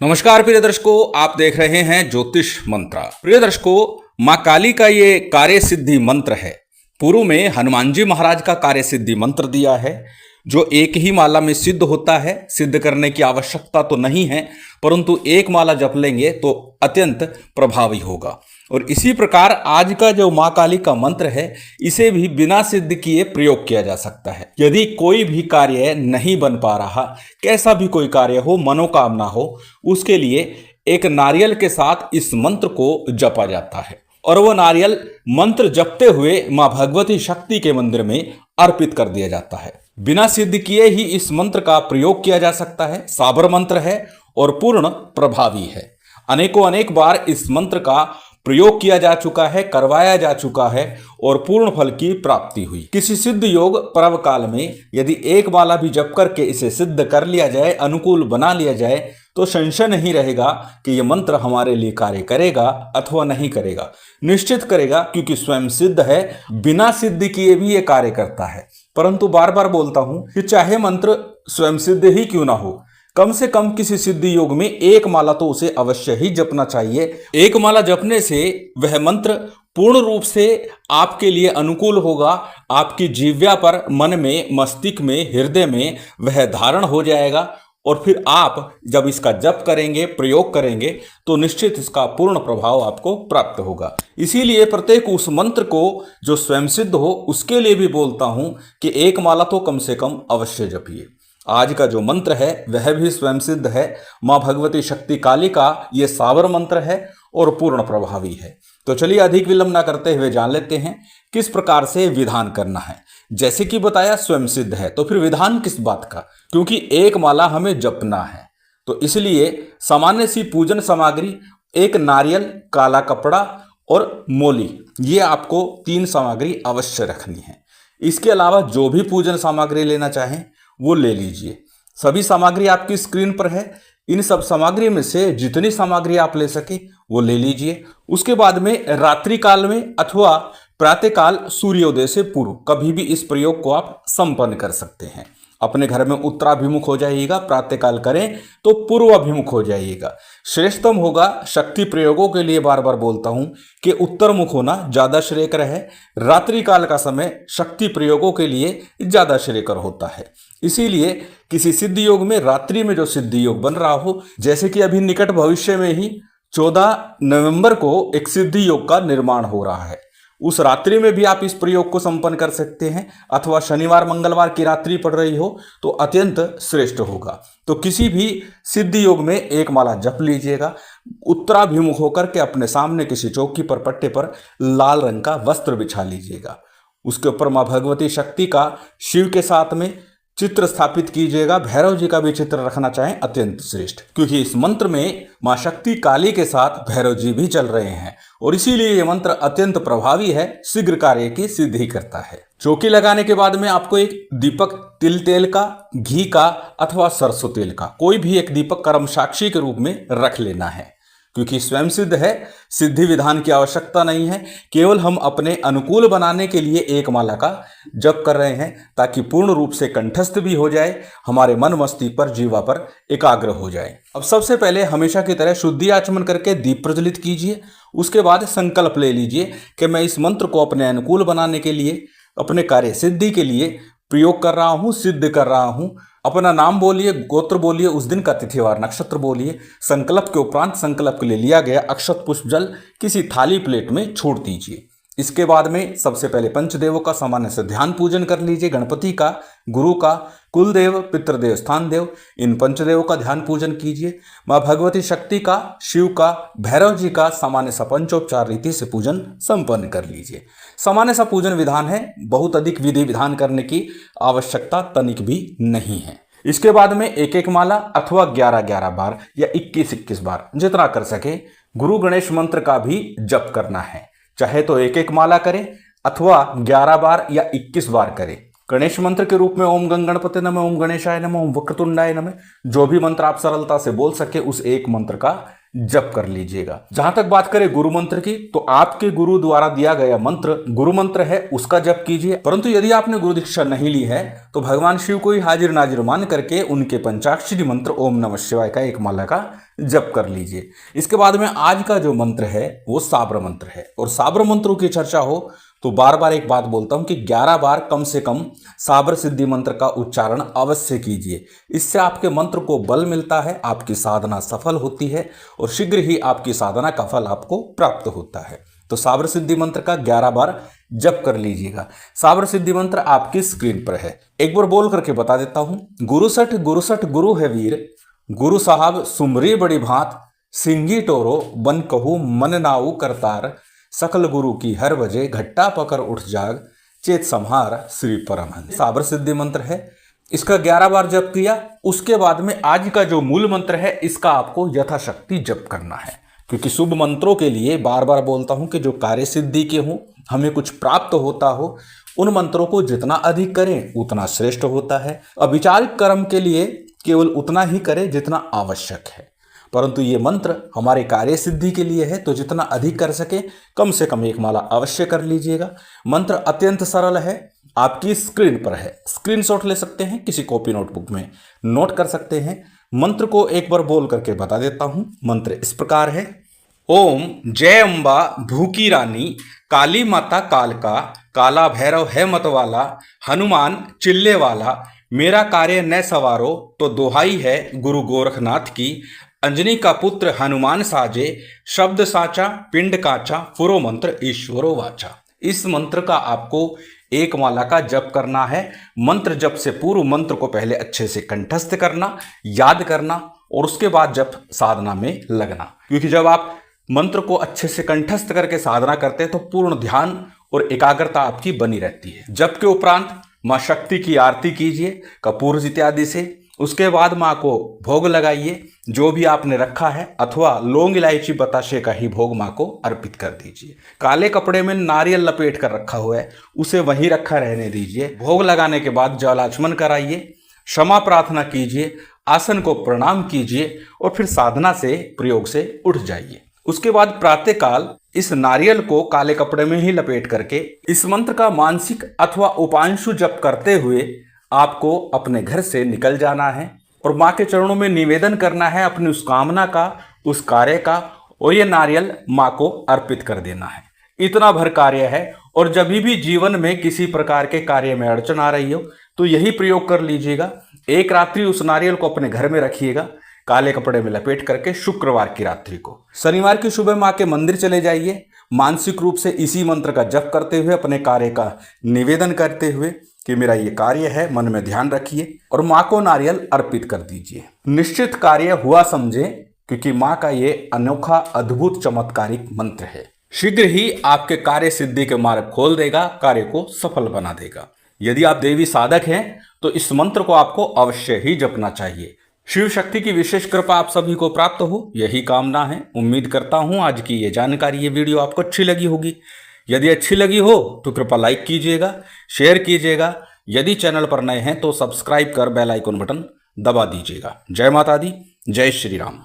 नमस्कार प्रिय दर्शकों, आप देख रहे हैं ज्योतिष मंत्र। प्रिय दर्शकों, मां काली का ये कार्य सिद्धि मंत्र है। पूर्व में हनुमान जी महाराज का कार्य सिद्धि मंत्र दिया है, जो एक ही माला में सिद्ध होता है। सिद्ध करने की आवश्यकता तो नहीं है, परंतु एक माला जप लेंगे तो अत्यंत प्रभावी होगा। और इसी प्रकार आज का जो मां काली का मंत्र है, इसे भी बिना सिद्ध किए प्रयोग किया जा सकता है। यदि कोई भी कार्य नहीं बन पा रहा, कैसा भी कोई कार्य हो, मनोकामना हो, उसके लिए एक नारियल के साथ इस मंत्र को जपा जाता है और वह नारियल मंत्र जपते हुए मां भगवती शक्ति के मंदिर में अर्पित कर दिया जाता है। बिना सिद्ध किए ही इस मंत्र का प्रयोग किया जा सकता है। साबर मंत्र है और पूर्ण प्रभावी है। अनेक बार इस मंत्र का प्रयोग किया जा चुका है, करवाया जा चुका है और पूर्ण फल की प्राप्ति हुई। किसी सिद्ध योग पर्व काल में यदि एक माला भी जप करके इसे सिद्ध कर लिया जाए, अनुकूल बना लिया जाए, तो संशय नहीं रहेगा कि यह मंत्र हमारे लिए कार्य करेगा अथवा नहीं करेगा। निश्चित करेगा, क्योंकि स्वयं सिद्ध है। बिना सिद्ध किए भी यह कार्य करता है। परंतु बार बार बोलता हूं कि चाहे मंत्र स्वयं सिद्ध ही क्यों ना हो, कम से कम किसी सिद्ध योग में एक माला तो उसे अवश्य ही जपना चाहिए। एक माला जपने से वह मंत्र पूर्ण रूप से आपके लिए अनुकूल होगा। आपकी जिह्वा पर, मन में, मस्तिष्क में, हृदय में वह धारण हो जाएगा और फिर आप जब इसका जप करेंगे, प्रयोग करेंगे, तो निश्चित इसका पूर्ण प्रभाव आपको प्राप्त होगा। इसीलिए प्रत्येक उस मंत्र को जो स्वयं सिद्ध हो, उसके लिए भी बोलता हूं कि एक माला तो कम से कम अवश्य जपिए। आज का जो मंत्र है वह भी स्वयं सिद्ध है। मां भगवती शक्ति काली का ये साबर मंत्र है और पूर्ण प्रभावी है। तो चलिए अधिक विलंब ना करते हुए जान लेते हैं किस प्रकार से विधान करना है। जैसे कि बताया स्वयं सिद्ध है, तो फिर विधान किस बात का, क्योंकि एक माला हमें जपना है। तो इसलिए सामान्य सी पूजन सामग्री, एक नारियल, काला कपड़ा और मोली, ये आपको 3 सामग्री अवश्य रखनी है। इसके अलावा जो भी पूजन सामग्री लेना चाहें वो ले लीजिए। सभी सामग्री आपकी स्क्रीन पर है। इन सब सामग्री में से जितनी सामग्री आप ले सके वो ले लीजिए। उसके बाद में रात्रि काल में अथवा प्रातःकाल सूर्योदय से पूर्व कभी भी इस प्रयोग को आप संपन्न कर सकते हैं। अपने घर में उत्तराभिमुख हो जाइएगा, प्रातःकाल करें तो पूर्वाभिमुख हो जाइएगा। श्रेष्ठतम होगा। शक्ति प्रयोगों के लिए बार बार बोलता हूं कि उत्तरमुख होना ज्यादा श्रेयकर है। रात्रि काल का समय शक्ति प्रयोगों के लिए ज्यादा श्रेयकर होता है। इसीलिए किसी सिद्ध योग में रात्रि में जो सिद्ध योग बन रहा हो, जैसे कि अभी निकट भविष्य में ही 14 नवंबर को एक सिद्ध योग का निर्माण हो रहा है, उस रात्रि में भी आप इस प्रयोग को संपन्न कर सकते हैं। अथवा शनिवार मंगलवार की रात्रि पड़ रही हो तो अत्यंत श्रेष्ठ होगा। तो किसी भी सिद्ध योग में एक माला जप लीजिएगा। उत्तराभिमुख होकर के अपने सामने किसी चौकी पर, पट्टे पर लाल रंग का वस्त्र बिछा लीजिएगा। उसके ऊपर मां भगवती शक्ति का शिव के साथ में चित्र स्थापित कीजिएगा। भैरव जी का भी चित्र रखना चाहें अत्यंत श्रेष्ठ, क्योंकि इस मंत्र में मां शक्ति काली के साथ भैरव जी भी चल रहे हैं और इसीलिए यह मंत्र अत्यंत प्रभावी है, शीघ्र कार्य की सिद्धि करता है। चौकी लगाने के बाद में आपको एक दीपक तिल तेल का, घी का अथवा सरसों तेल का कोई भी एक दीपक कर्म साक्षी के रूप में रख लेना है। क्योंकि स्वयं सिद्ध है, सिद्धि विधान की आवश्यकता नहीं है। केवल हम अपने अनुकूल बनाने के लिए एक माला का जप कर रहे हैं, ताकि पूर्ण रूप से कंठस्थ भी हो जाए, हमारे मन मस्तिष्क पर, जीवा पर एकाग्र हो जाए। अब सबसे पहले हमेशा की तरह शुद्धि आचमन करके दीप प्रज्वलित कीजिए। उसके बाद संकल्प ले लीजिए कि मैं इस मंत्र को अपने अनुकूल बनाने के लिए, अपने कार्य सिद्धि के लिए प्रयोग कर रहा हूं, सिद्ध कर रहा हूं। अपना नाम बोलिए, गोत्र बोलिए, उस दिन का तिथिवार नक्षत्र बोलिए। संकल्प के उपरांत संकल्प के लिए लिया गया अक्षत पुष्प जल किसी थाली प्लेट में छोड़ दीजिए। इसके बाद में सबसे पहले पंचदेवों का सामान्य से ध्यान पूजन कर लीजिए। गणपति का, गुरु का, कुलदेव, पितृदेव, स्थान देव, इन पंचदेवों का ध्यान पूजन कीजिए। मां भगवती शक्ति का, शिव का, भैरव जी का सामान्य सा पंचोपचार रीति से पूजन संपन्न कर लीजिए। सामान्य सा पूजन विधान है, बहुत अधिक विधि विधान करने की आवश्यकता तनिक भी नहीं है। इसके बाद में एक एक माला अथवा 11-11 बार या 21-21 बार जितना कर सके गुरु गणेश मंत्र का भी जप करना है। चाहे तो एक एक माला करें अथवा 11 बार या 21 बार करें। गणेश मंत्र के रूप में ओम गंग गणपति नमः, ओम गणेशाय नमः, ओम वक्रतुंडाय नमः, जो भी मंत्र आप सरलता से बोल सके उस एक मंत्र का जप कर लीजिएगा। जहां तक बात करें गुरु मंत्र की, तो आपके गुरु द्वारा दिया गया मंत्र गुरु मंत्र है, उसका जप कीजिए। परंतु यदि आपने गुरु दीक्षा नहीं ली है तो भगवान शिव को ही हाजिर नाजिर मान करके उनके पंचाक्षरी मंत्र ओम नमः शिवाय का एक माला का जप कर लीजिए। इसके बाद में आज का जो मंत्र है वो साबर मंत्र है, और साबर मंत्रों की चर्चा हो तो बार बार एक बात बोलता हूं कि 11 बार कम से कम साबर सिद्धि मंत्र का उच्चारण अवश्य कीजिए। इससे आपके मंत्र को बल मिलता है, आपकी साधना सफल होती है और शीघ्र ही आपकी साधना का फल आपको प्राप्त होता है। तो साबर सिद्धि मंत्र का 11 बार जप कर लीजिएगा। साबर सिद्धि मंत्र आपकी स्क्रीन पर है, एक बार बोल करके बता देता हूं। गुरुसठ गुरु है वीर, गुरु साहब सुमरी बड़ी भांत, सिंगी टोरो बन कहू मन नाऊ करतार, सकल गुरु की हर बजे घट्टा पकर उठ जाग, चेत संहार श्री परमहंस। साबर सिद्धि मंत्र है, इसका 11 बार जप किया। उसके बाद में आज का जो मूल मंत्र है इसका आपको यथाशक्ति जप करना है, क्योंकि शुभ मंत्रों के लिए बार बार बोलता हूं कि जो कार्य सिद्धि के हों, हमें कुछ प्राप्त होता हो, उन मंत्रों को जितना अधिक करें उतना श्रेष्ठ होता है। अविचारिक कर्म के लिए केवल उतना ही करें जितना आवश्यक है, परंतु ये मंत्र हमारे कार्य सिद्धि के लिए है, तो जितना अधिक कर सके कम से कम एक माला अवश्य कर लीजिएगा। मंत्र अत्यंत सरल है, आपकी स्क्रीन पर है, स्क्रीनशॉट ले सकते हैं, किसी कॉपी नोटबुक में नोट कर सकते हैं। मंत्र को एक बार बोल करके बता देता हूं। मंत्र इस प्रकार है, ओम जय अम्बा भूकी रानी, काली माता कालका, काला भैरव है मतवाला, हनुमान चिल्ले वाला, मेरा कार्य न सवारो तो दोहाई है गुरु गोरखनाथ की, अंजनी का पुत्र हनुमान साजे, शब्द साचा पिंड काचा, पुरो मंत्र ईश्वरो वाचा। इस मंत्र का आपको एक माला का जप करना है। मंत्र जप से पूर्व मंत्र को पहले अच्छे से कंठस्थ करना, याद करना, और उसके बाद जप साधना में लगना, क्योंकि जब आप मंत्र को अच्छे से कंठस्थ करके साधना करते हैं तो पूर्ण ध्यान और एकाग्रता आपकी बनी रहती है। जप के उपरांत माँ शक्ति की आरती कीजिए कपूर इत्यादि से। उसके बाद माँ को भोग लगाइए, जो भी आपने रखा है, अथवा लौंग इलायची बताशे का ही भोग माँ को अर्पित कर दीजिए। काले कपड़े में नारियल लपेट कर रखा हुआ है, उसे वहीं रखा रहने दीजिए। भोग लगाने के बाद जलाचमन कराइए, क्षमा प्रार्थना कीजिए, आसन को प्रणाम कीजिए और फिर साधना से प्रयोग से उठ जाइए। उसके बाद प्रातःकाल इस नारियल को काले कपड़े में ही लपेट करके इस मंत्र का मानसिक अथवा उपांशु जप करते हुए आपको अपने घर से निकल जाना है और माँ के चरणों में निवेदन करना है अपनी उस कामना का, उस कार्य का, और ये नारियल माँ को अर्पित कर देना है। इतना भर कार्य है। और जब भी जीवन में किसी प्रकार के कार्य में अड़चन आ रही हो तो यही प्रयोग कर लीजिएगा। एक रात्रि उस नारियल को अपने घर में रखिएगा, काले कपड़े में लपेट करके, शुक्रवार की रात्रि को। शनिवार की सुबह माँ के मंदिर चले जाइए, मानसिक रूप से इसी मंत्र का जप करते हुए अपने कार्य का निवेदन करते हुए कि मेरा ये कार्य है, मन में ध्यान रखिए और माँ को नारियल अर्पित कर दीजिए। निश्चित कार्य हुआ समझे, क्योंकि माँ का ये अनोखा अद्भुत चमत्कारिक मंत्र है। शीघ्र ही आपके कार्य सिद्धि के मार्ग खोल देगा, कार्य को सफल बना देगा। यदि आप देवी साधक हैं तो इस मंत्र को आपको अवश्य ही जपना चाहिए। शिव शक्ति की विशेष कृपा आप सभी को प्राप्त हो, यही कामना है। उम्मीद करता हूं आज की ये जानकारी, ये वीडियो आपको अच्छी लगी होगी। यदि अच्छी लगी हो तो कृपया लाइक कीजिएगा, शेयर कीजिएगा। यदि चैनल पर नए हैं तो सब्सक्राइब कर बेल आइकन बटन दबा दीजिएगा। जय माता दी, जय श्री राम।